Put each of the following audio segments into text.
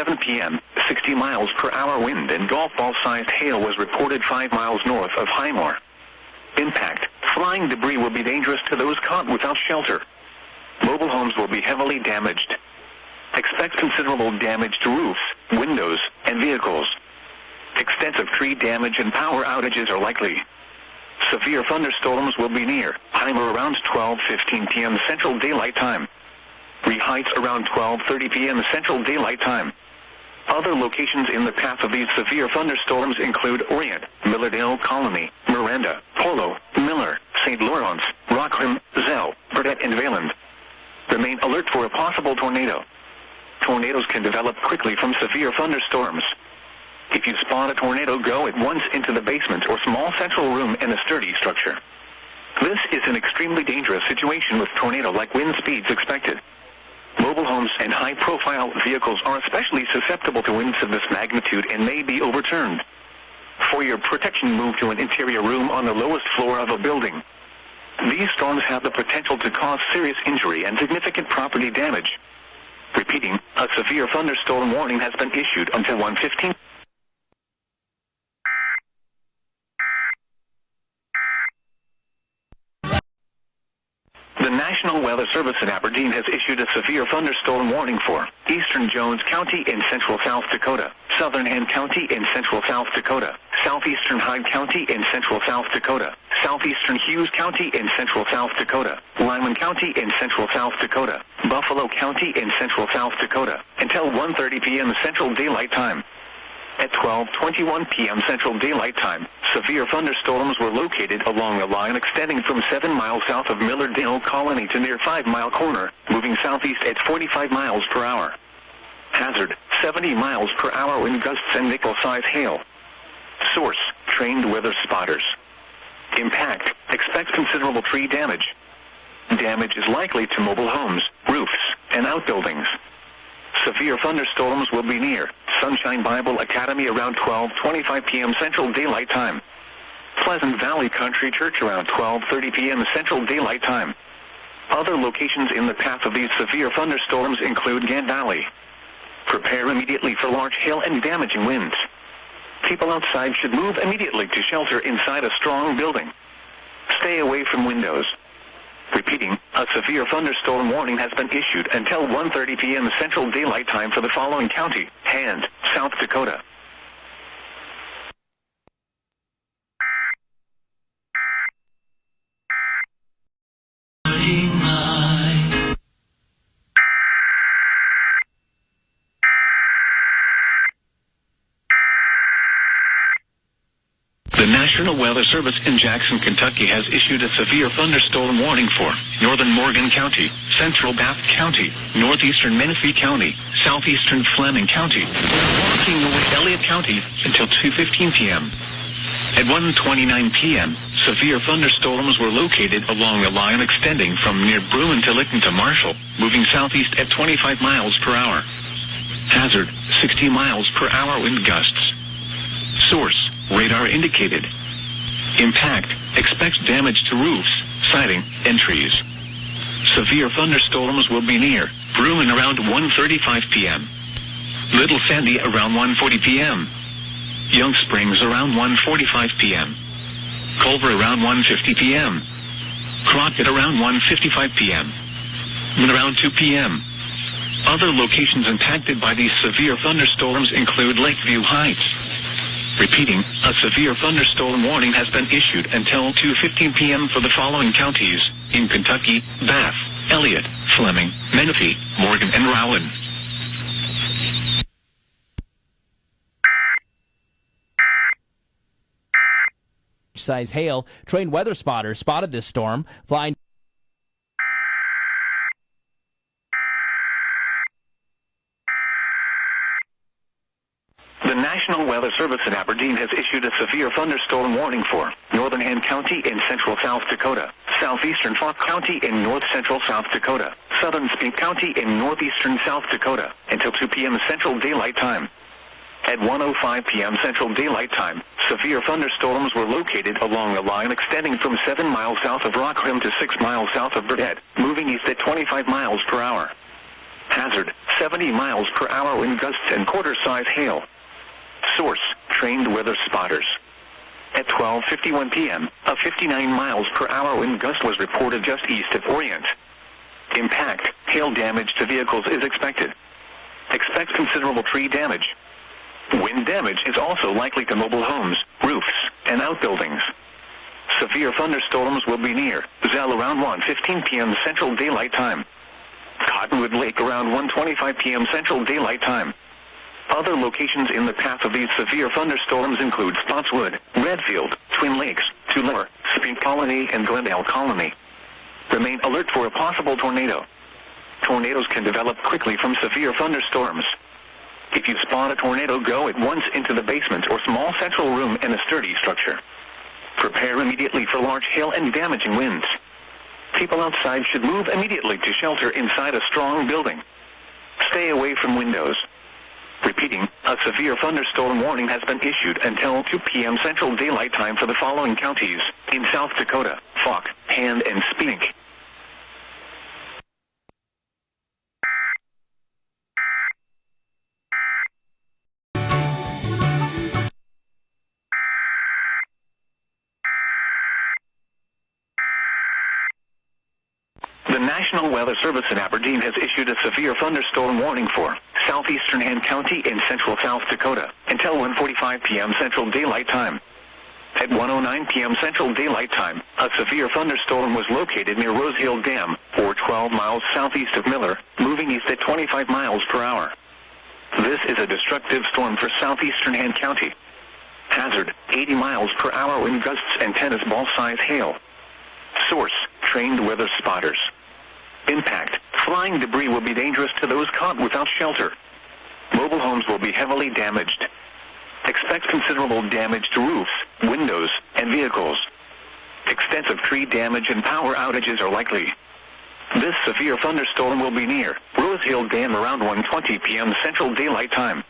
7 p.m., 60 miles per hour wind and golf ball-sized hail was reported 5 miles north of Highmore. Impact: flying debris will be dangerous to those caught without shelter. Mobile homes will be heavily damaged. Expect considerable damage to roofs, windows, and vehicles. Extensive tree damage and power outages are likely. Severe thunderstorms will be near Highmore around 12:15 p.m. Central Daylight Time. Ree Heights around 12:30 p.m. Central Daylight Time. Other locations in the path of these severe thunderstorms include Orient, Millardale Colony, Miranda, Polo, Miller, St. Lawrence, Rockham, Zell, Burdett, and Vayland. Remain alert for a possible tornado. Tornadoes can develop quickly from severe thunderstorms. If you spot a tornado, go at once into the basement or small central room in a sturdy structure. This is an extremely dangerous situation with tornado-like wind speeds expected. Mobile homes and high-profile vehicles are especially susceptible to winds of this magnitude and may be overturned. For your protection, move to an interior room on the lowest floor of a building. These storms have the potential to cause serious injury and significant property damage. Repeating, a severe thunderstorm warning has been issued until 1:15. The National Weather Service in Aberdeen has issued a severe thunderstorm warning for eastern Jones County in central South Dakota, southern Anne County in central South Dakota, southeastern Hyde County in central South Dakota, southeastern Hughes County in central South Dakota, Lyman County in central South Dakota, Buffalo County in central South Dakota, until 1:30 p.m. Central Daylight Time. At 12:21 p.m. Central Daylight Time, severe thunderstorms were located along a line extending from 7 miles south of Millardale Colony to near 5 Mile Corner, moving southeast at 45 miles per hour. Hazard: 70 miles per hour wind gusts and nickel-size hail. Source: trained weather spotters. Impact: expect considerable tree damage. Damage is likely to mobile homes, roofs, and outbuildings. Severe thunderstorms will be near Sunshine Bible Academy around 12:25 p.m. Central Daylight Time. Pleasant Valley Country Church around 12:30 p.m. Central Daylight Time. Other locations in the path of these severe thunderstorms include Gant Valley. Prepare immediately for large hail and damaging winds. People outside should move immediately to shelter inside a strong building. Stay away from windows. Repeating, a severe thunderstorm warning has been issued until 1:30 p.m. Central Daylight Time for the following county: Hand, South Dakota. The National Weather Service in Jackson, Kentucky has issued a severe thunderstorm warning for northern Morgan County, central Bath County, northeastern Menifee County, southeastern Fleming County, blocking away Elliott County until 2:15 p.m. At 1:29 p.m., severe thunderstorms were located along a line extending from near Bruin to Licton to Marshall, moving southeast at 25 miles per hour. Hazard: 60 miles per hour wind gusts. Source: radar indicated. Impact: expect damage to roofs, siding, and trees. Severe thunderstorms will be near Bruin around 1:35 p.m. Little Sandy around 1:40 p.m. Young Springs around 1:45 p.m. Culver around 1:50 p.m. Crockett around 1:55 p.m. and around 2 p.m. Other locations impacted by these severe thunderstorms include Lakeview Heights. Repeating, a severe thunderstorm warning has been issued until 2:15 p.m. for the following counties in Kentucky: Bath, Elliott, Fleming, Menifee, Morgan, and Rowan. Size hail. Trained weather spotters spotted this storm flying. The National Weather Service in Aberdeen has issued a severe thunderstorm warning for northern Anne County in central South Dakota, southeastern Falk County in north central South Dakota, southern Spink County in northeastern South Dakota until 2 p.m. Central Daylight Time. At 1:05 p.m. Central Daylight Time, severe thunderstorms were located along a line extending from 7 miles south of Rockham to 6 miles south of Burdett, moving east at 25 miles per hour. Hazard, 70 miles per hour wind gusts and quarter-size hail. Source, trained weather spotters. At 12:51 p.m., a 59 miles per hour wind gust was reported just east of Orient. Impact, hail damage to vehicles is expected. Expect considerable tree damage. Wind damage is also likely to mobile homes, roofs, and outbuildings. Severe thunderstorms will be near Zell around 1:15 p.m. Central Daylight Time. Cottonwood Lake around 1:25 p.m. Central Daylight Time. Other locations in the path of these severe thunderstorms include Spotswood, Redfield, Twin Lakes, Tulare, Spring Colony, and Glendale Colony. Remain alert for a possible tornado. Tornadoes can develop quickly from severe thunderstorms. If you spot a tornado, go at once into the basement or small central room in a sturdy structure. Prepare immediately for large hail and damaging winds. People outside should move immediately to shelter inside a strong building. Stay away from windows. Repeating, a severe thunderstorm warning has been issued until 2 p.m. Central Daylight Time for the following counties in South Dakota: Fauq, Hand, and Spink. The National Weather Service in Aberdeen has issued a severe thunderstorm warning for southeastern Hand County in central South Dakota until 1:45 p.m. Central Daylight Time. At 1:09 p.m. Central Daylight Time, a severe thunderstorm was located near Rose Hill Dam, or 12 miles southeast of Miller, moving east at 25 miles per hour. This is a destructive storm for southeastern Hand County. Hazard, 80 miles per hour wind gusts and tennis ball-size hail. Source, trained weather spotters. Impact, flying debris will be dangerous to those caught without shelter. Mobile homes will be heavily damaged. Expect considerable damage to roofs, windows, and vehicles. Extensive tree damage and power outages are likely. This severe thunderstorm will be near Rose Hill Dam around 1:20 p.m. Central Daylight Time.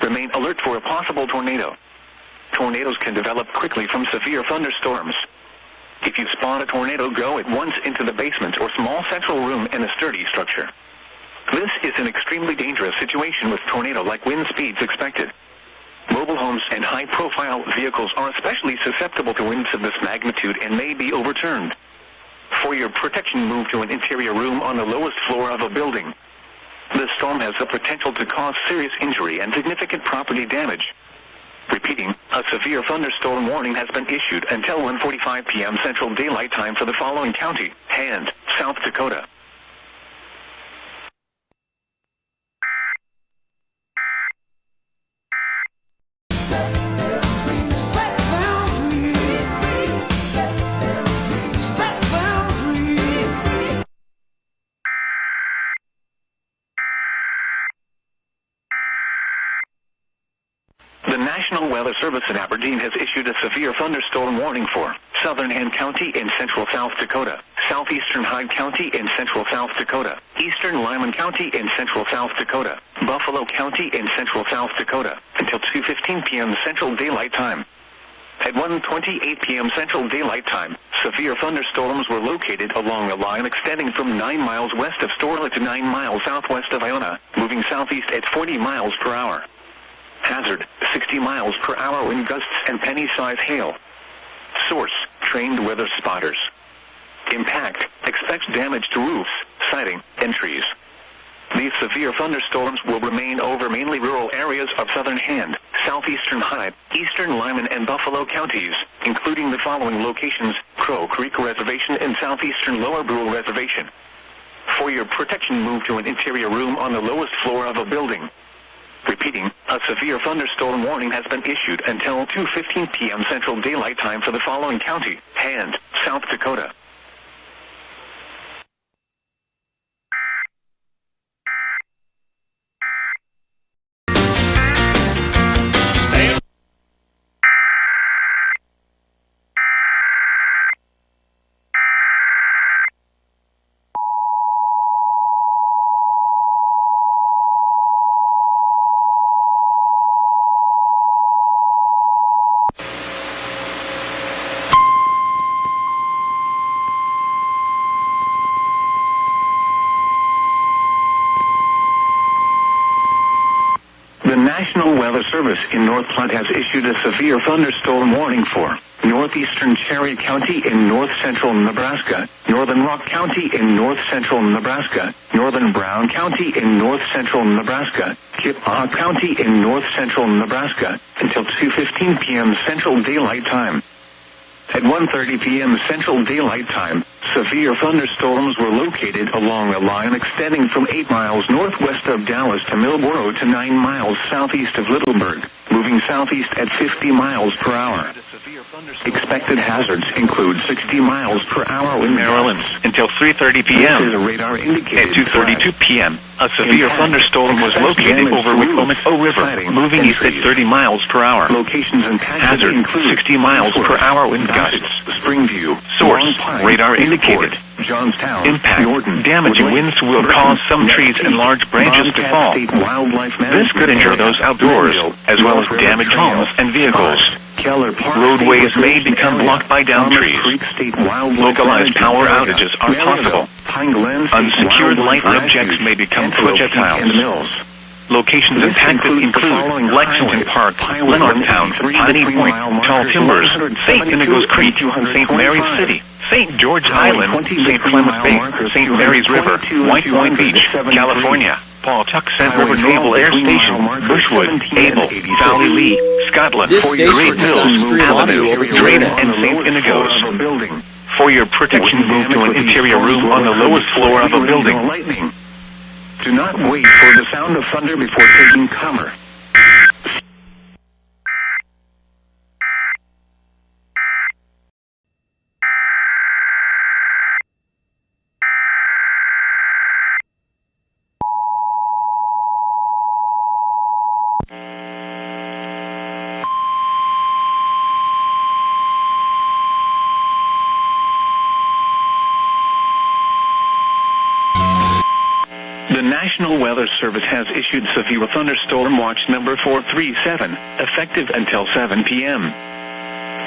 Remain alert for a possible tornado. Tornadoes can develop quickly from severe thunderstorms. If you spot a tornado, go at once into the basement or small central room in a sturdy structure. This is an extremely dangerous situation with tornado-like wind speeds expected. Mobile homes and high-profile vehicles are especially susceptible to winds of this magnitude and may be overturned. For your protection, move to an interior room on the lowest floor of a building. This storm has the potential to cause serious injury and significant property damage. Repeating, a severe thunderstorm warning has been issued until 1:45 p.m. Central Daylight Time for the following county: Hand, South Dakota. The National Weather Service in Aberdeen has issued a severe thunderstorm warning for southern Hand County in central South Dakota, southeastern Hyde County in central South Dakota, eastern Lyman County in central South Dakota, Buffalo County in central South Dakota, until 2:15 p.m. Central Daylight Time. At 1:28 p.m. Central Daylight Time, severe thunderstorms were located along a line extending from 9 miles west of Storla to 9 miles southwest of Iona, moving southeast at 40 miles per hour. Hazard, 60 miles per hour wind gusts and penny-size hail. Source, trained weather spotters. Impact, expect damage to roofs, siding, and trees. These severe thunderstorms will remain over mainly rural areas of southern Hand, southeastern Hyde, eastern Lyman, and Buffalo counties, including the following locations: Crow Creek Reservation and southeastern Lower Brule Reservation. For your protection, move to an interior room on the lowest floor of a building. Repeating, a severe thunderstorm warning has been issued until 2:15 p.m. Central Daylight Time for the following county: Hand, South Dakota. National Weather Service in North Platte has issued a severe thunderstorm warning for northeastern Cherry County in north-central Nebraska, northern Rock County in north-central Nebraska, northern Brown County in north-central Nebraska, Kippawa County in north-central Nebraska, until 2:15 p.m. Central Daylight Time. At 1:30 p.m. Central Daylight Time, severe thunderstorms were located along a line extending from 8 miles northwest of Dallas to Millboro to 9 miles southeast of Littleburg, moving southeast at 50 miles per hour. Expected hazards include 60 miles per hour in Maryland until 3:30 p.m. This is a radar indicated At 2:32 p.m., a severe thunderstorm was located over Wicomico River, moving east at 30 miles per hour. Locations and Hazard, 60 miles per hour wind gusts. Springview. Source, radar indicated. Johnstown. Impact, Norton. damaging winds will cause some trees and large branches to fall. This could injure those outdoors, as well as damage homes and vehicles. Roadways may become blocked by downed trees. Localized power outages are possible. Unsecured light objects may become projectiles. Locations impacted include Lexington Park, Leonardtown, Piney Point, Tall Timbers, St. Inigo's Creek, St. Mary's City, St. George Island, St. Clement Bay, St. Mary's River, White Point Beach, California, Pawtuxet River Naval Air Station, Bushwood, Able, Valley Lee, Scotland, Great Mills, Avenue, Drayton, and St. Inigo's. For your protection, move to an interior room on the lowest floor of a building. Do not wait for the sound of thunder before taking cover. The National Weather Service has issued severe thunderstorm watch number 437, effective until 7 p.m.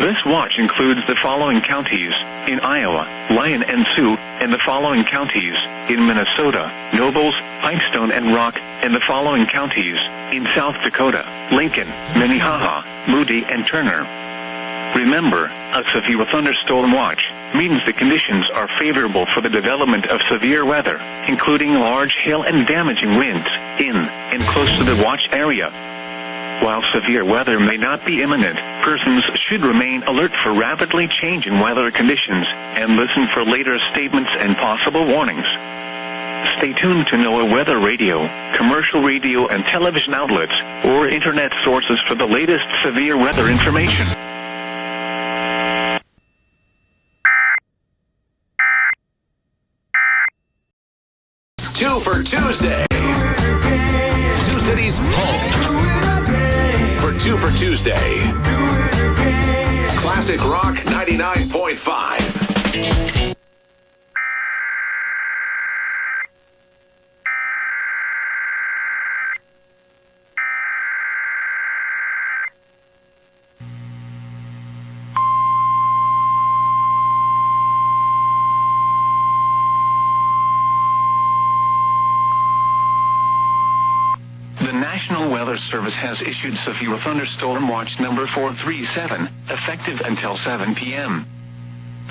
This watch includes the following counties in Iowa, Lyon and Sioux, and the following counties in Minnesota, Nobles, Pipestone, and Rock, and the following counties in South Dakota, Lincoln, Minnehaha, Moody, and Turner. Remember, a severe thunderstorm watch means the conditions are favorable for the development of severe weather, including large hail and damaging winds in and close to the watch area. While severe weather may not be imminent, persons should remain alert for rapidly changing weather conditions and listen for later statements and possible warnings. Stay tuned to NOAA Weather Radio, commercial radio and television outlets, or internet sources for the latest severe weather information. Two for Tuesday. Sioux City's home for Two for Tuesday. Classic Rock 99.5. The National Weather Service has issued severe thunderstorm watch number 437, effective until 7 p.m.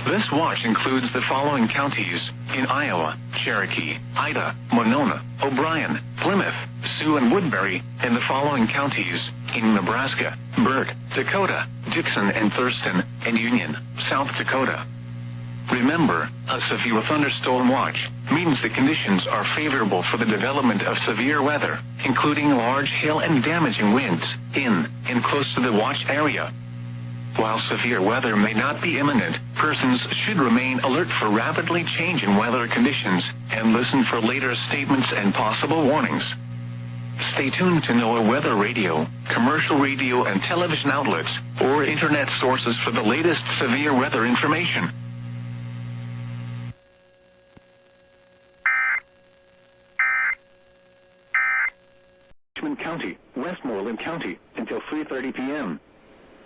This watch includes the following counties in Iowa: Cherokee, Ida, Monona, O'Brien, Plymouth, Sioux, and Woodbury, and the following counties in Nebraska: Burke, Dakota, Dixon and Thurston, and Union, South Dakota. Remember, a severe thunderstorm watch means the conditions are favorable for the development of severe weather, including large hail and damaging winds in and close to the watch area. While severe weather may not be imminent, persons should remain alert for rapidly changing weather conditions and listen for later statements and possible warnings. Stay tuned to NOAA Weather Radio, commercial radio and television outlets, or internet sources for the latest severe weather information. County, Westmoreland County, until 3:30 p.m.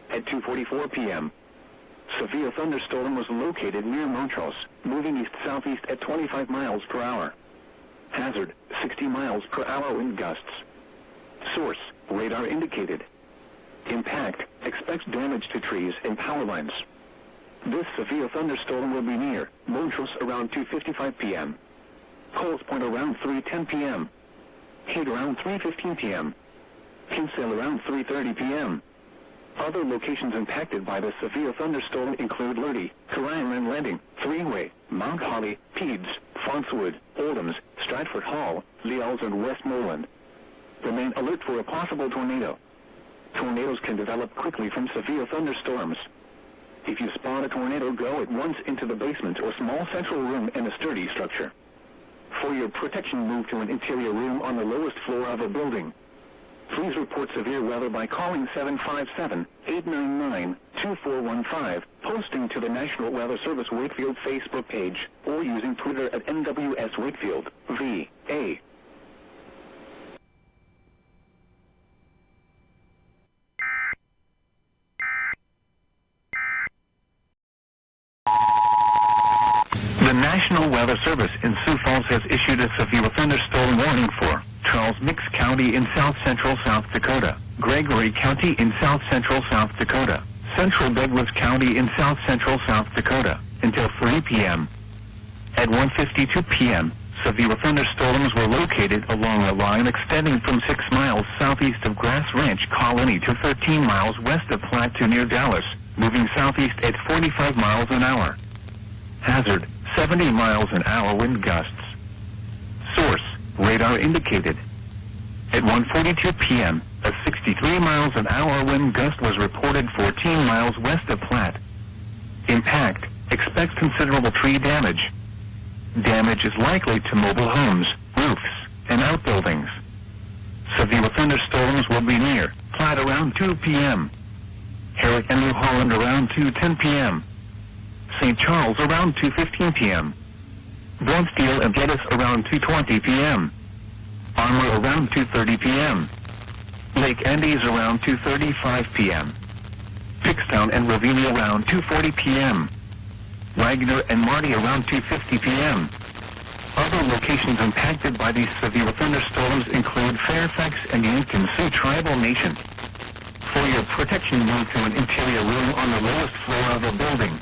At 2:44 p.m., severe thunderstorm was located near Montrose, moving east-southeast at 25 miles per hour. Hazard, 60 miles per hour wind gusts. Source, radar indicated. Impact, expect damage to trees and power lines. This severe thunderstorm will be near Montrose around 2:55 p.m. Coles Point around 3:10 p.m. Heat around 3:15 p.m. Kinsale around 3:30 p.m. Other locations impacted by the severe thunderstorm include Lurdy, Carrion Landing, Three-Way, Mount Holly, Peeds, Fontswood, Oldhams, Stratford Hall, Leals, and Westmoreland. Remain alert for a possible tornado. Tornadoes can develop quickly from severe thunderstorms. If you spot a tornado, go at once into the basement or small central room in a sturdy structure. For your protection, move to an interior room on the lowest floor of a building. Please report severe weather by calling 757-899-2415, posting to the National Weather Service Wakefield Facebook page, or using Twitter at NWS Wakefield, VA. The National Weather Service in Sioux Falls has issued a severe thunderstorm warning for Charles Mix County in south-central South Dakota, Gregory County in south-central South Dakota, Central Douglas County in south-central South Dakota, until 3 p.m. At 1:52 p.m., severe thunderstorms were located along a line extending from 6 miles southeast of Grass Ranch Colony to 13 miles west of Platte near Dallas, moving southeast at 45 miles an hour. Hazard, 70 miles an hour wind gusts. Source, radar indicated. At 1:42 p.m., a 63 miles an hour wind gust was reported 14 miles west of Platte. Impact, expect considerable tree damage. Damage is likely to mobile homes, roofs, and outbuildings. Severe thunderstorms will be near Platte around 2 p.m. Herrick and New Holland around 2:10 p.m. St. Charles around 2:15 p.m. Brunsteel and Geddes around 2:20 p.m. Armour around 2:30 p.m. Lake Andes around 2:35 p.m. Pickstown and Ravinia around 2:40 p.m. Wagner and Marty around 2:50 p.m. Other locations impacted by these severe thunderstorms include Fairfax and Yankton Sioux Tribal Nation. For your protection, move to an interior room on the lowest floor of a building.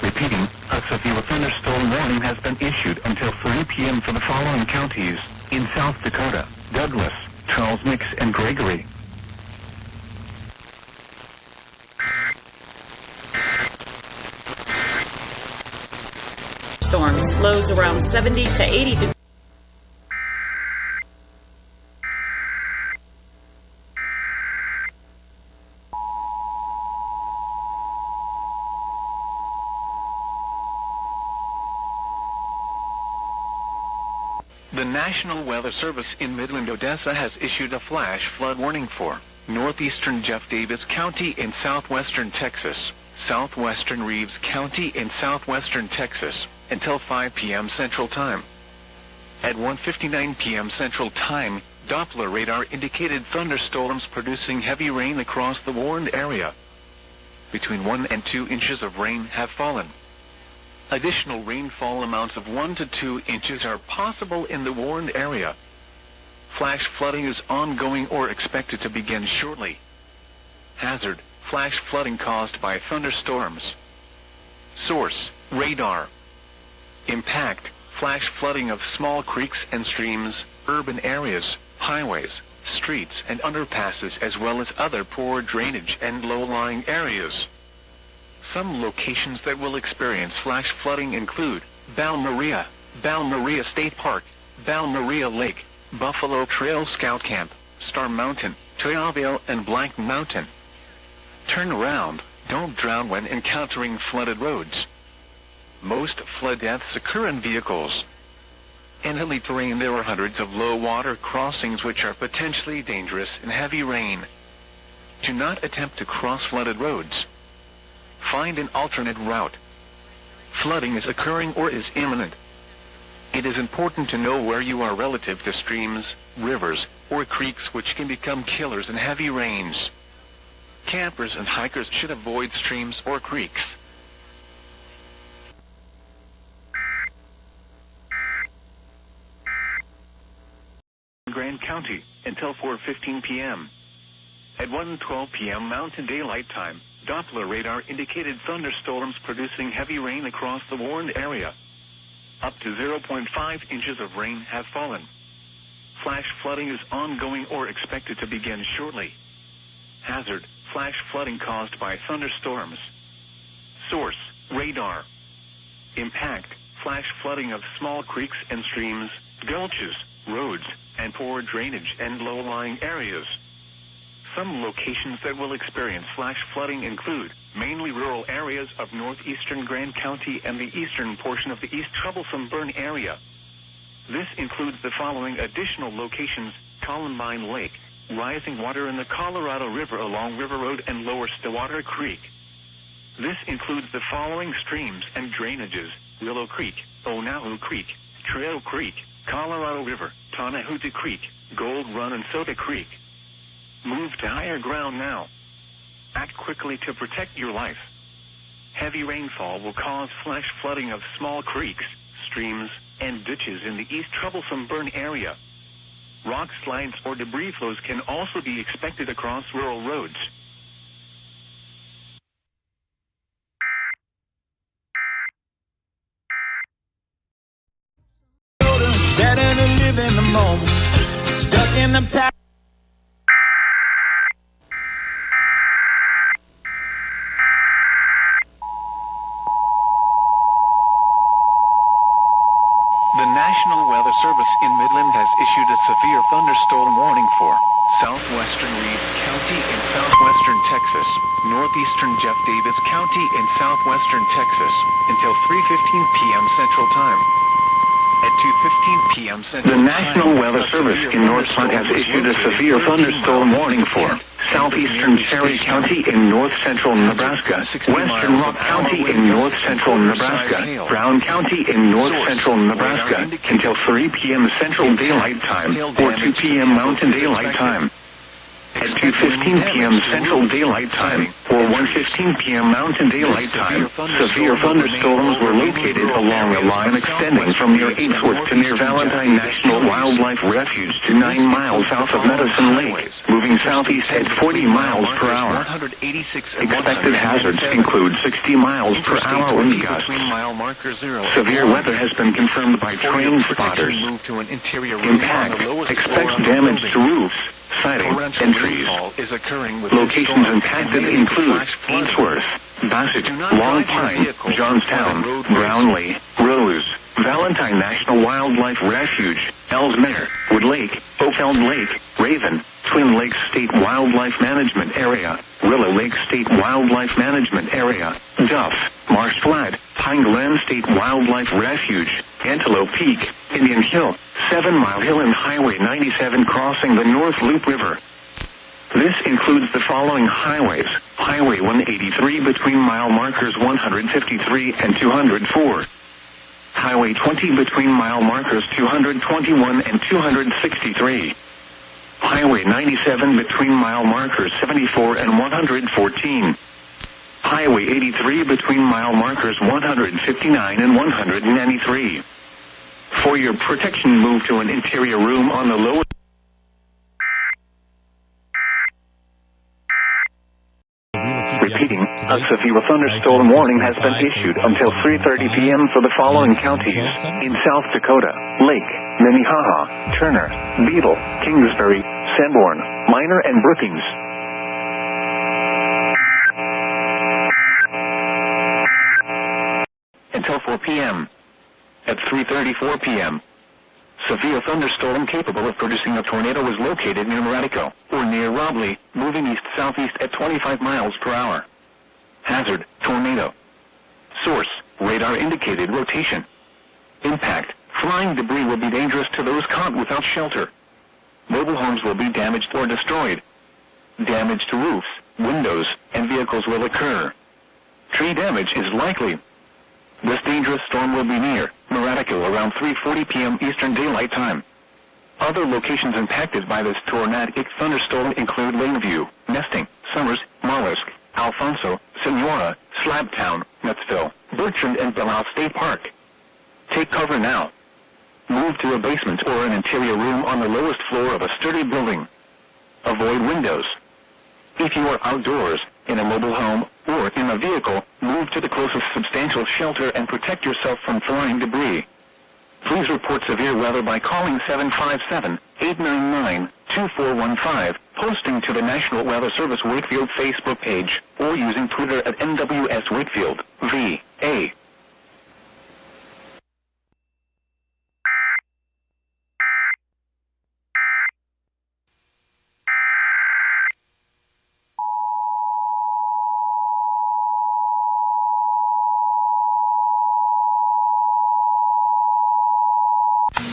Repeating, a severe thunderstorm warning has been issued until 3 p.m. for the following counties in South Dakota: Douglas, Charles Mix, and Gregory. Storms, lows around 70 to 80 degrees. The National Weather Service in Midland, Odessa has issued a flash flood warning for northeastern Jeff Davis County in southwestern Texas, southwestern Reeves County in southwestern Texas, until 5 p.m. Central Time. At 1:59 p.m. Central Time, Doppler radar indicated thunderstorms producing heavy rain across the warned area. Between 1 and 2 inches of rain have fallen. Additional rainfall amounts of 1 to 2 inches are possible in the warned area. Flash flooding is ongoing or expected to begin shortly. Hazard, flash flooding caused by thunderstorms. Source, radar. Impact, flash flooding of small creeks and streams, urban areas, highways, streets, and underpasses, as well as other poor drainage and low-lying areas. Some locations that will experience flash flooding include Bal Maria State Park, Bal Maria Lake, Buffalo Trail Scout Camp, Star Mountain, Toyaville, and Black Mountain. Turn around. Don't drown when encountering flooded roads. Most flood deaths occur in vehicles. In hilly terrain, there are hundreds of low water crossings which are potentially dangerous in heavy rain. Do not attempt to cross flooded roads. Find an alternate route. Flooding is occurring or is imminent. It is important to know where you are relative to streams, rivers, or creeks which can become killers in heavy rains. Campers and hikers should avoid streams or creeks. Grand County in until 4:15 p.m. At 1:12 p.m. Mountain Daylight Time, Doppler radar indicated thunderstorms producing heavy rain across the warned area. Up to 0.5 inches of rain have fallen. Flash flooding is ongoing or expected to begin shortly. Hazard: flash flooding caused by thunderstorms. Source: radar. Impact: flash flooding of small creeks and streams, gulches, roads, and poor drainage and low-lying areas. Some locations that will experience flash flooding include mainly rural areas of northeastern Grand County and the eastern portion of the East Troublesome Burn area. This includes the following additional locations: Columbine Lake, rising water in the Colorado River along River Road and Lower Stillwater Creek. This includes the following streams and drainages: Willow Creek, Onahu Creek, Trail Creek, Colorado River, Tonahuta Creek, Gold Run and Soda Creek. Move to higher ground now. Act quickly to protect your life. Heavy rainfall will cause flash flooding of small creeks, streams, and ditches in the East Troublesome Burn area. Rock slides or debris flows can also be expected across rural roads. Better to live in the moment, stuck in the past. The National Weather Service in Midland has issued a severe thunderstorm warning for southwestern Reeves County in southwestern Texas, northeastern Jeff Davis County in southwestern Texas, until 3:15 p.m. Central Time. At 2:15 p.m. Central The National Weather Service in North Platte has issued a severe thunderstorm warning for southeastern Cherry County in north-central Nebraska, western Rock County in north-central Nebraska, Brown County in north-central Nebraska, until 3 p.m. Central Daylight Time or 2 p.m. Mountain Daylight Time. At 2:15 p.m. Central Daylight Time or 1:15 p.m. Mountain Daylight Time, severe thunderstorms were located along a line extending from near Ainsworth to near Valentine National Wildlife Refuge to 9 miles south of Medicine Lake, moving southeast at 40 miles per hour. Expected hazards include 60 miles per hour wind gusts. Severe weather has been confirmed by train spotters. Impact: expect damage to roofs, siding, and trees. Locations impacted include Ainsworth, Bassett, Long Pine, Johnstown, Brownlee, Rose, Valentine National Wildlife Refuge, Ellesmere, Wood Lake, Oakeld Lake, Raven, Twin Lakes State Wildlife Management Area, Willow Lake State Wildlife Management Area, Duff, Marsh Flat, Pine Glen State Wildlife Refuge, Antelope Peak, Indian Hill, 7 Mile Hill and Highway 97 crossing the North Loop River. This includes the following highways: Highway 183 between mile markers 153 and 204. Highway 20 between mile markers 221 and 263. Highway 97 between mile markers 74 and 114. Highway 83 between mile markers 159 and 193. For your protection, move to an interior room on the lower. Repeating, a severe thunderstorm warning has been issued until 3:30 p.m. for the following counties in South Dakota: Lake, Minnehaha, Turner, Beetle, Kingsbury, Sanborn, Minor, and Brookings. Until 4 p.m. At 3:34 p.m., severe thunderstorm capable of producing a tornado was located near Radico, or near Robley, moving east-southeast at 25 miles per hour. Hazard: tornado. Source: radar indicated rotation. Impact: flying debris will be dangerous to those caught without shelter. Mobile homes will be damaged or destroyed. Damage to roofs, windows, and vehicles will occur. Tree damage is likely. This dangerous storm will be near Radico around 3:40 p.m. Eastern Daylight Time. Other locations impacted by this tornadic thunderstorm include Lakeview, Nesting, Summers, Mollusk, Alfonso, Senora, Slabtown, Nutsville, Bertrand, and Belle Isle State Park. Take cover now. move to a basement or an interior room on the lowest floor of a sturdy building. Avoid windows. If you are outdoors, in a mobile home, or in a vehicle, move to the closest substantial shelter and protect yourself from flying debris. Please report severe weather by calling 757-899-2415, posting to the National Weather Service Wakefield Facebook page, or using Twitter at NWS Wakefield, VA.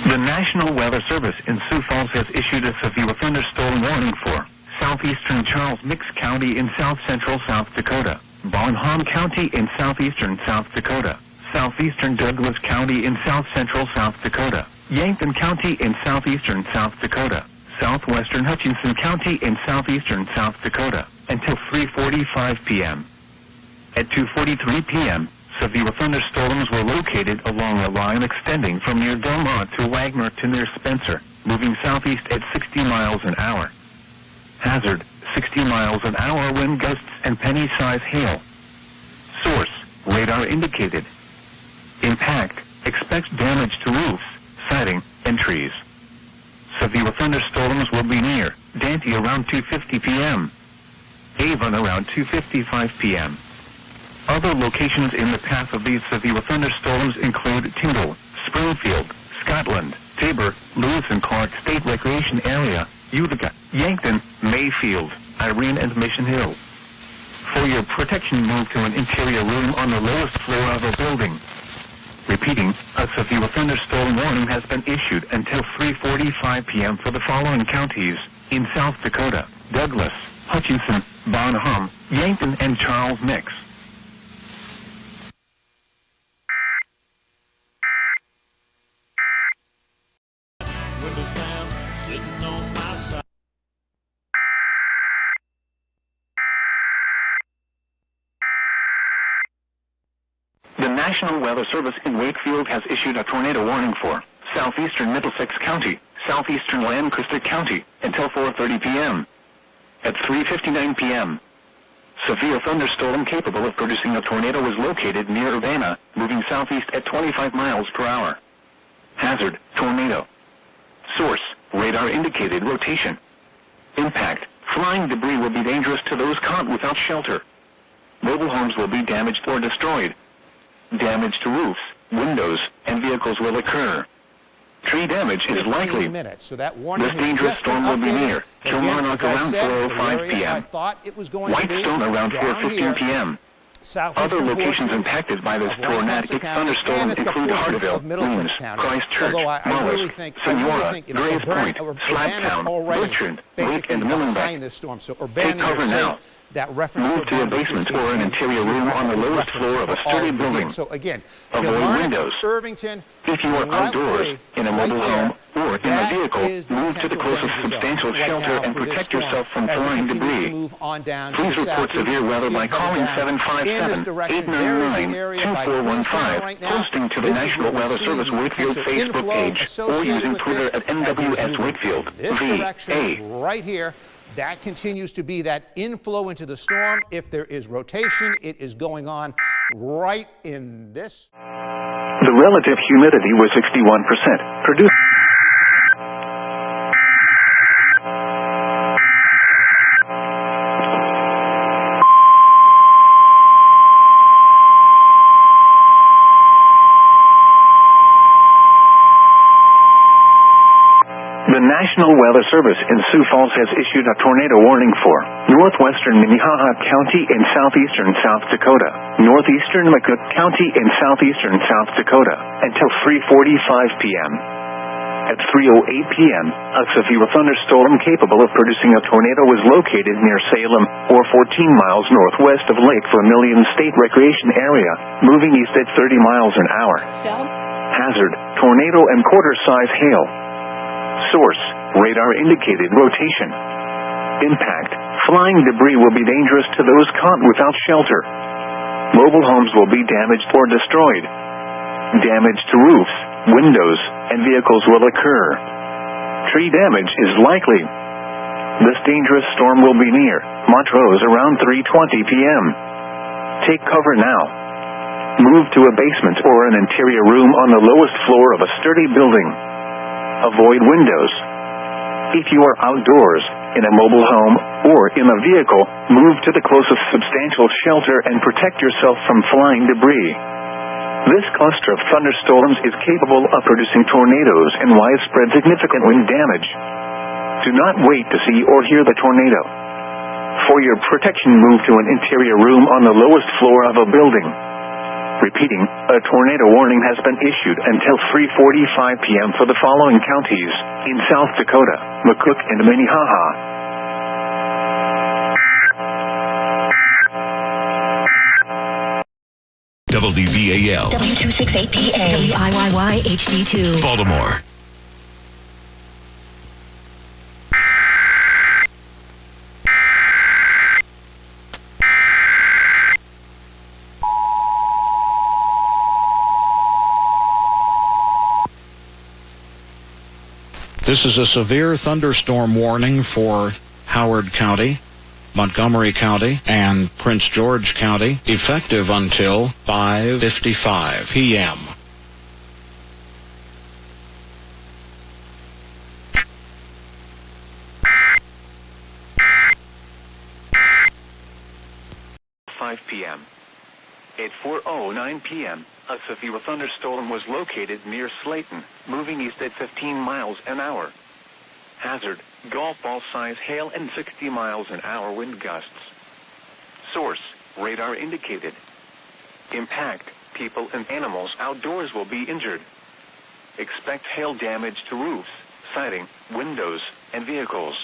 The National Weather Service in Sioux Falls has issued a severe thunderstorm warning for southeastern Charles Mix County in south-central South Dakota, Bonham County in southeastern South Dakota, southeastern Douglas County in south-central South Dakota, Yankton County in southeastern South Dakota, southwestern Hutchinson County in southeastern South Dakota, until 3:45 p.m. At 2:43 p.m., severe thunderstorms were located along a line extending from near Delmont to Wagner to near Spencer, moving southeast at 60 miles an hour. Hazard, 60 miles an hour wind gusts and penny-size hail. Source, radar indicated. Impact, expect damage to roofs, siding, and trees. Severe thunderstorms will be near Dante around 2:50 p.m. Avon around 2:55 p.m. Other locations in the path of these severe thunderstorms include Tyndall, Springfield, Scotland, Tabor, Lewis and Clark State Recreation Area, Utica, Yankton, Mayfield, Irene, and Mission Hill. For your protection, move to an interior room on the lowest floor of a building. Repeating, a severe thunderstorm warning has been issued until 3:45 p.m. for the following counties in South Dakota: Douglas, Hutchinson, Bonham, Yankton, and Charles Mix. Windows down, sitting on my side. The National Weather Service in Wakefield has issued a tornado warning for southeastern Middlesex County, southeastern Lancaster County, until 4:30 p.m. At 3:59 p.m., severe thunderstorm capable of producing a tornado was located near Urbana, moving southeast at 25 miles per hour. Hazard, tornado. Source, radar indicated rotation. Impact, flying debris will be dangerous to those caught without shelter. Mobile homes will be damaged or destroyed. Damage to roofs, windows, and vehicles will occur. Tree damage is likely. So that warning This dangerous storm will be near Kilmarnock around 4:05 p.m. Whitestone around 4:15 p.m. Other locations impacted by this tornadic thunderstorm include Harteville, Looms, Christchurch, Mullis, Sonora, Graves Point, Slabtown, Bertrand, Wake, and Millenbeck. Take cover now. Move to a basement or an interior room on the lowest floor of a sturdy building. Avoid windows. If you are outdoors, in a mobile home, or in a vehicle, move to the closest substantial shelter and protect yourself from flying debris. Please report severe weather by calling 757-899-2415, posting to the National Weather Service Wakefield Facebook page, or using Twitter at NWS Wakefield, VA. Right here. That continues to be that inflow into the storm. If there is rotation, it is going on right in this. The relative humidity was 61%. Produced. The National Weather Service in Sioux Falls has issued a tornado warning for northwestern Minnehaha County in southeastern South Dakota, northeastern McCook County in southeastern South Dakota, until 3:45 p.m. At 3:08 p.m., a severe thunderstorm capable of producing a tornado was located near Salem, or 14 miles northwest of Lake Vermilion State Recreation Area, moving east at 30 miles an hour. Hazard, tornado and quarter-size hail. Source, radar indicated rotation. Impact, flying debris will be dangerous to those caught without shelter. Mobile homes will be damaged or destroyed. Damage to roofs, windows, and vehicles will occur. Tree damage is likely. This dangerous storm will be near Montrose around 3:20 p.m. Take cover now. Move to a basement or an interior room on the lowest floor of a sturdy building. Avoid windows. If you are outdoors, in a mobile home, or in a vehicle, move to the closest substantial shelter and protect yourself from flying debris. This cluster of thunderstorms is capable of producing tornadoes and widespread significant wind damage. Do not wait to see or hear the tornado. For your protection, move to an interior room on the lowest floor of a building. Repeating, a tornado warning has been issued until 3:45 p.m. for the following counties in South Dakota, McCook, and Minnehaha. WVAL W268PA WIYY HD2 Baltimore. This is a severe thunderstorm warning for Howard County, Montgomery County, and Prince George County, effective until 5:55 p.m. p.m. At 4:09 p.m., a severe thunderstorm was located near Slayton, moving east at 15 miles an hour. Hazard, golf ball size hail and 60 miles an hour wind gusts. Source, radar indicated. Impact, people and animals outdoors will be injured. Expect hail damage to roofs, siding, windows, and vehicles.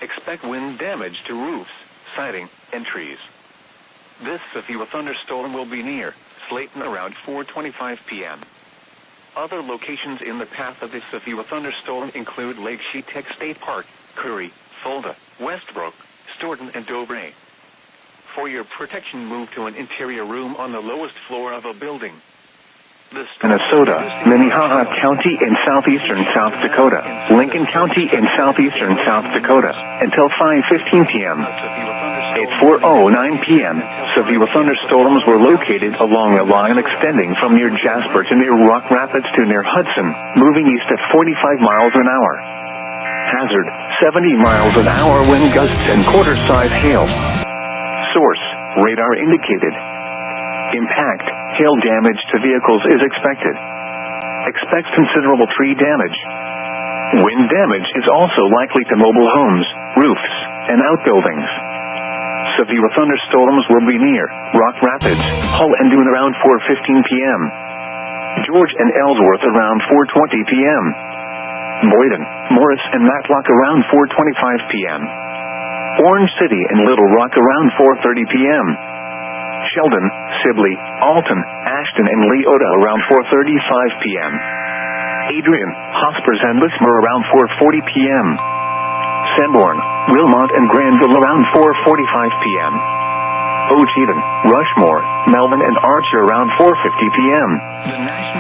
Expect wind damage to roofs, siding, and trees. This severe thunderstorm will be near Slayton around 4:25 p.m. Other locations in the path of this severe thunderstorm include Lake Shetek State Park, Curry, Fulda, Westbrook, Stoughton, and Dover. For your protection, move to an interior room on the lowest floor of a building. Minnesota, Minnehaha County in southeastern South Dakota, Lincoln County in southeastern South Dakota, until 5:15 p.m. At 4:09 p.m., severe thunderstorms were located along a line extending from near Jasper to near Rock Rapids to near Hudson, moving east at 45 miles an hour. Hazard, 70 miles an hour wind gusts and quarter-size hail. Source, radar indicated. Impact, hail damage to vehicles is expected. Expect considerable tree damage. Wind damage is also likely to mobile homes, roofs, and outbuildings. Severe thunderstorms will be near Rock Rapids, Hull and Dune around 4:15 p.m. George and Ellsworth around 4:20 p.m. Boyden, Morris, and Matlock around 4:25 p.m. Orange City and Little Rock around 4:30 p.m. Sheldon, Sibley, Alton, Ashton, and Leota around 4:35 p.m. Adrian, Hospers, and Lismore around 4:40 p.m. Sanborn, Wilmot, and Granville around 4:45 p.m. Ocheyedan, Rushmore, Melvin, and Archer around 4:50 p.m.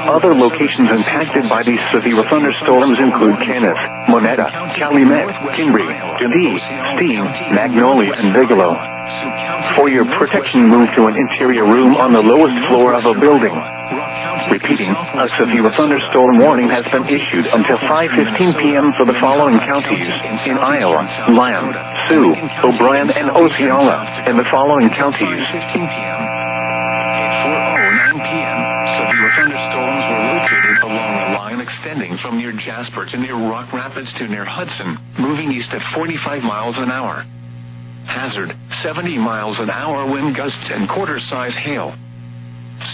Other locations impacted by these severe thunderstorms include Kenneth, Monetta, Calumet, Kimbry, Dundee, Steen, Magnolia, and Bigelow. For your protection, move to an interior room on the lowest floor of a building. Repeating, a severe thunderstorm warning has been issued until 5:15 p.m. for the following counties in Iowa: Lamb, Sioux, O'Brien, and Osceola, and the following counties. At 4:09 p.m., severe thunderstorms were located along a line extending from near Jasper to near Rock Rapids to near Hudson, moving east at 45 miles an hour. Hazard, 70 miles an hour wind gusts and quarter-size hail.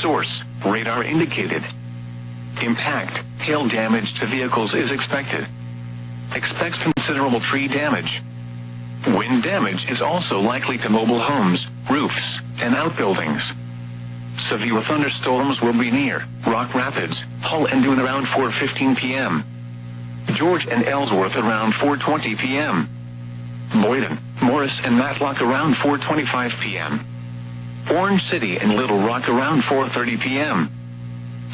Source, radar indicated. Impact, hail damage to vehicles is expected. Expect considerable tree damage. Wind damage is also likely to mobile homes, roofs, and outbuildings. Severe thunderstorms will be near Rock Rapids, Hull and Dune around 4:15 p.m. George and Ellsworth around 4:20 p.m. Boyden, Morris, and Matlock around 4:25 p.m. Orange City and Little Rock around 4:30 p.m.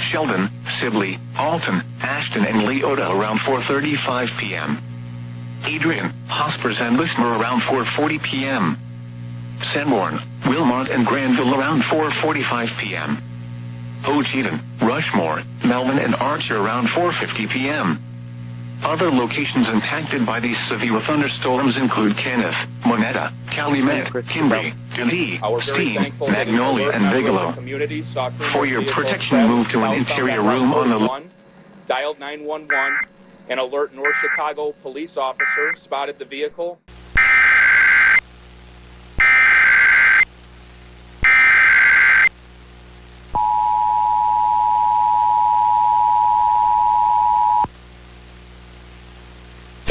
Sheldon, Sibley, Alton, Ashton, and Leota around 4:35 p.m. Adrian, Hospers, and Lismore around 4:40 p.m. Sanborn, Wilmot, and Granville around 4:45 p.m. Ocheyedan, Rushmore, Melvin, and Archer around 4:50 p.m. Other locations impacted by these severe thunderstorms include Kenneth, Monetta, Calumet, Kimbray, Dundee, Steen, Magnolia, and Bigelow. For your protection, move to an interior room on the... Dialed 911. An alert North Chicago police officer spotted the vehicle.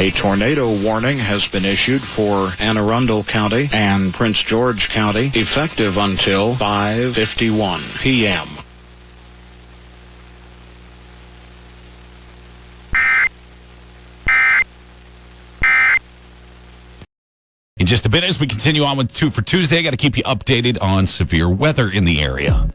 A tornado warning has been issued for Anne Arundel County and Prince George County, effective until 5:51 p.m. In just a bit, as we continue on with 2 for Tuesday, I got to keep you updated on severe weather in the area.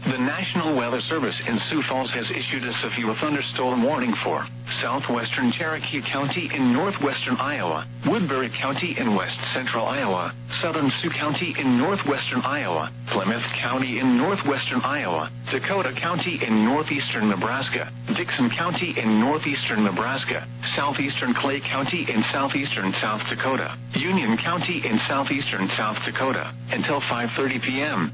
The National Weather Service in Sioux Falls has issued a severe thunderstorm warning for southwestern Cherokee County in northwestern Iowa, Woodbury County in west central Iowa, southern Sioux County in northwestern Iowa, Plymouth County in northwestern Iowa, Dakota County in northeastern Nebraska, Dixon County in northeastern Nebraska, southeastern Clay County in southeastern South Dakota, Union County in southeastern South Dakota, until 5:30 p.m.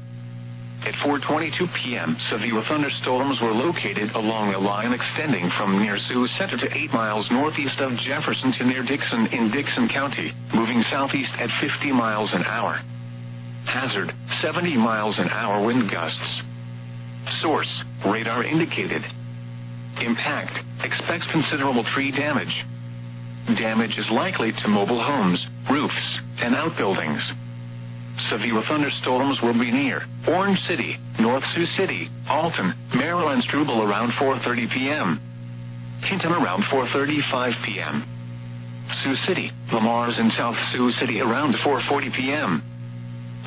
At 4:22 p.m., severe thunderstorms were located along a line extending from near Sioux Center to 8 miles northeast of Jefferson to near Dixon in Dixon County, moving southeast at 50 miles an hour. Hazard, 70 miles an hour wind gusts. Source, radar indicated. Impact, expects considerable tree damage. Damage is likely to mobile homes, roofs, and outbuildings. Severe thunderstorms will be near Orange City, North Sioux City, Alton, Maryland, Struble around 4:30 p.m. Hinton around 4:35 p.m. Sioux City, Lamar's in South Sioux City around 4:40 p.m.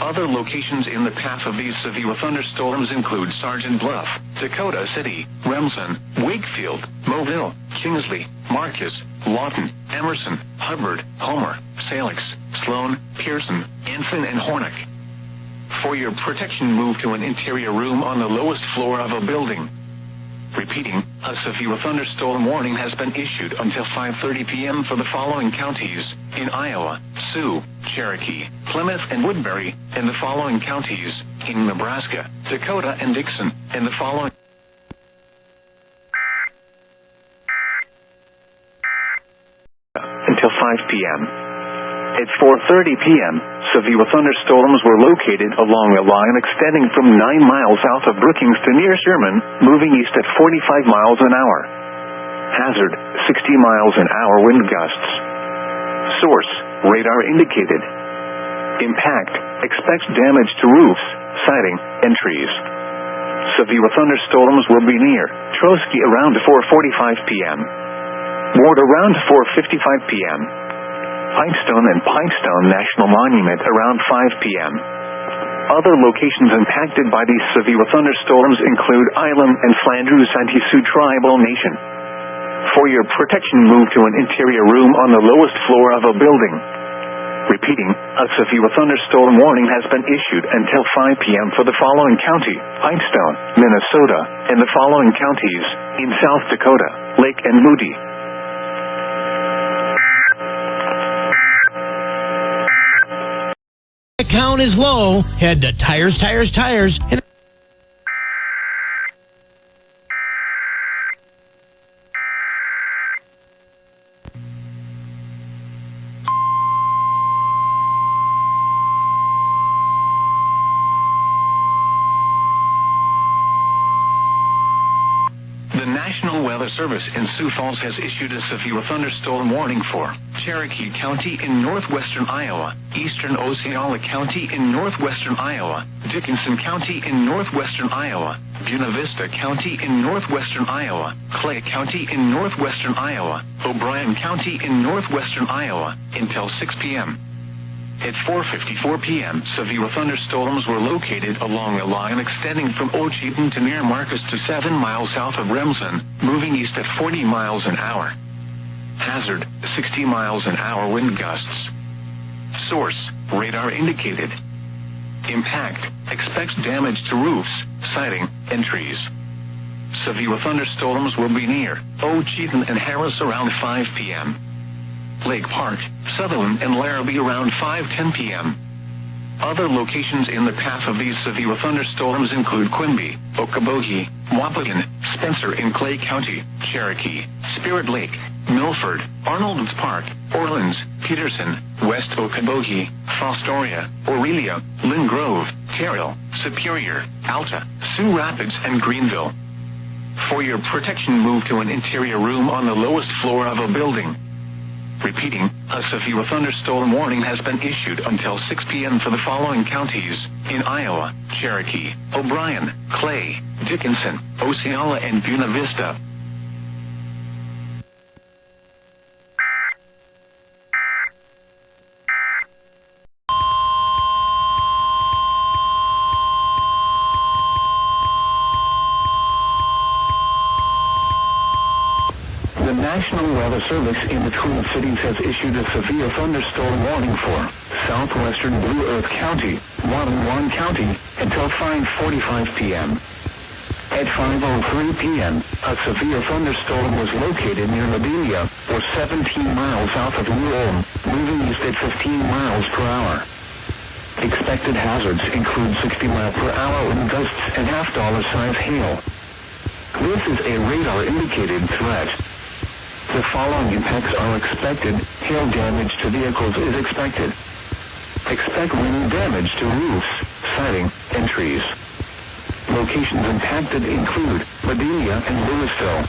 Other locations in the path of these severe thunderstorms include Sergeant Bluff, Dakota City, Remsen, Wakefield, Mobile, Kingsley, Marcus, Lawton, Emerson, Hubbard, Homer, Salix, Sloan, Pearson, Anson, and Hornick. For your protection, move to an interior room on the lowest floor of a building. Repeating, a severe thunderstorm warning has been issued until 5:30 p.m. for the following counties in Iowa, Sioux, Cherokee, Plymouth, and Woodbury, and the following counties in Nebraska, Dakota, and Dixon, and the following until 5 p.m. At 4:30 p.m., severe thunderstorms were located along a line extending from 9 miles south of Brookings to near Sherman, moving east at 45 miles an hour. Hazard, 60 miles an hour wind gusts. Source, radar indicated. Impact, expects damage to roofs, siding, and trees. Severe thunderstorms will be near Trotsky around 4:45 p.m. Ward around 4:55 p.m. Pipestone and Pipestone National Monument around 5 p.m. Other locations impacted by these severe thunderstorms include Island and Flandreau Santee-Sioux Tribal Nation. For your protection, move to an interior room on the lowest floor of a building. Repeating, a severe thunderstorm warning has been issued until 5 p.m. for the following county, Pipestone, Minnesota, and the following counties in South Dakota, Lake and Moody. Count is low. Head to Tires, and The National Weather Service in Sioux Falls has issued a severe thunderstorm warning for Cherokee County in northwestern Iowa, eastern Osceola County in northwestern Iowa, Dickinson County in northwestern Iowa, Buena Vista County in northwestern Iowa, Clay County in northwestern Iowa, O'Brien County in northwestern Iowa, until 6 p.m. At 4:54 p.m., severe thunderstorms were located along a line extending from Ocheaton to near Marcus to 7 miles south of Remsen, moving east at 40 miles an hour. Hazard, 60 miles an hour wind gusts. Source, radar indicated. Impact, expects damage to roofs, siding, and trees. Severe thunderstorms will be near Ocheaton and Harris around 5 p.m. Lake Park, Sutherland, and Larrabee around 5:10 p.m. Other locations in the path of these severe thunderstorms include Quimby, Okoboji, Wapagan, Spencer in Clay County, Cherokee, Spirit Lake, Milford, Arnold's Park, Orleans, Peterson, West Okoboji, Fostoria, Aurelia, Lynn Grove, Terrell, Superior, Alta, Sioux Rapids, and Greenville. For your protection, move to an interior room on the lowest floor of a building. Repeating, a severe thunderstorm warning has been issued until 6 p.m. for the following counties in Iowa: Cherokee, O'Brien, Clay, Dickinson, Osceola, and Buena Vista. The National Weather Service in the Twin Cities has issued a severe thunderstorm warning for southwestern Blue Earth County, Watonwan County, until 5:45 p.m. At 5:03 p.m., a severe thunderstorm was located near Lobelia, or 17 miles south of New Ulm, moving east at 15 miles per hour. Expected hazards include 60-mile-per-hour wind gusts and half-dollar-size hail. This is a radar-indicated threat. The following impacts are expected. Hail damage to vehicles is expected. Expect wind damage to roofs, siding, and trees. Locations impacted include Lobelia and Louisville.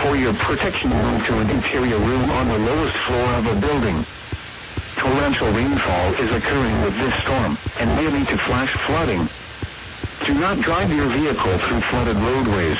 For your protection, move to an interior room on the lowest floor of a building. Torrential rainfall is occurring with this storm and may lead to flash flooding. Do not drive your vehicle through flooded roadways.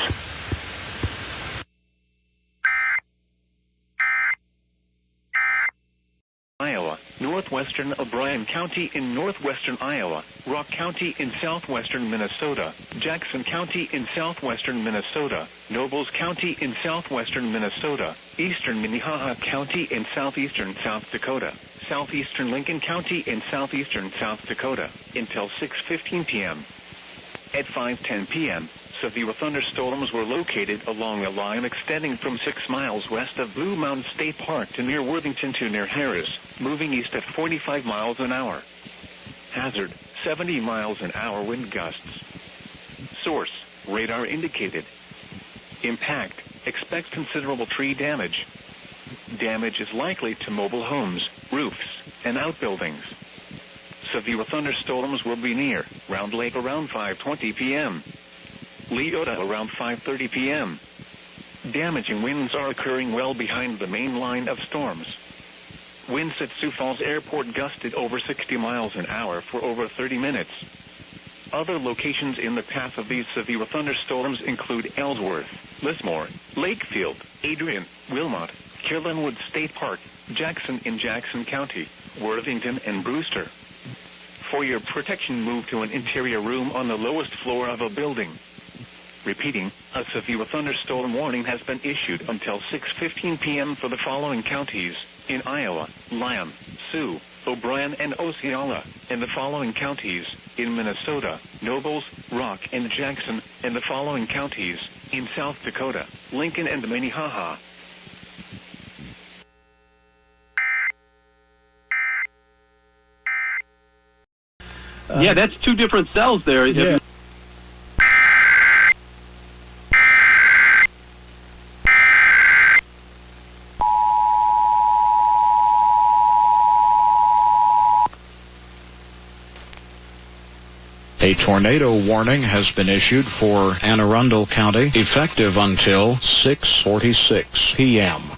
Iowa, northwestern O'Brien County in northwestern Iowa, Rock County in southwestern Minnesota, Jackson County in southwestern Minnesota, Nobles County in southwestern Minnesota, eastern Minnehaha County in southeastern South Dakota, southeastern Lincoln County in southeastern South Dakota, until 6:15 p.m. At 5:10 p.m., severe thunderstorms were located along a line extending from 6 miles west of Blue Mountain State Park to near Worthington to near Harris, moving east at 45 miles an hour. Hazard, 70 miles an hour wind gusts. Source, radar indicated. Impact, expect considerable tree damage. Damage is likely to mobile homes, roofs, and outbuildings. Severe thunderstorms will be near Round Lake around 5:20 p.m. Leota around 5:30 p.m. Damaging winds are occurring well behind the main line of storms. Winds at Sioux Falls Airport gusted over 60 miles an hour for over 30 minutes. Other locations in the path of these severe thunderstorms include Ellsworth, Lismore, Lakefield, Adrian, Wilmot, Kirlenwood State Park, Jackson in Jackson County, Worthington, and Brewster. For your protection, move to an interior room on the lowest floor of a building. Repeating, a severe thunderstorm warning has been issued until 6:15 p.m. for the following counties in Iowa: Lyon, Sioux, O'Brien, and Osceola, and the following counties in Minnesota: Nobles, Rock, and Jackson, and the following counties in South Dakota: Lincoln and Minnehaha. Yeah, that's two different cells there. Yeah. A tornado warning has been issued for Anne Arundel County, effective until 6:46 p.m.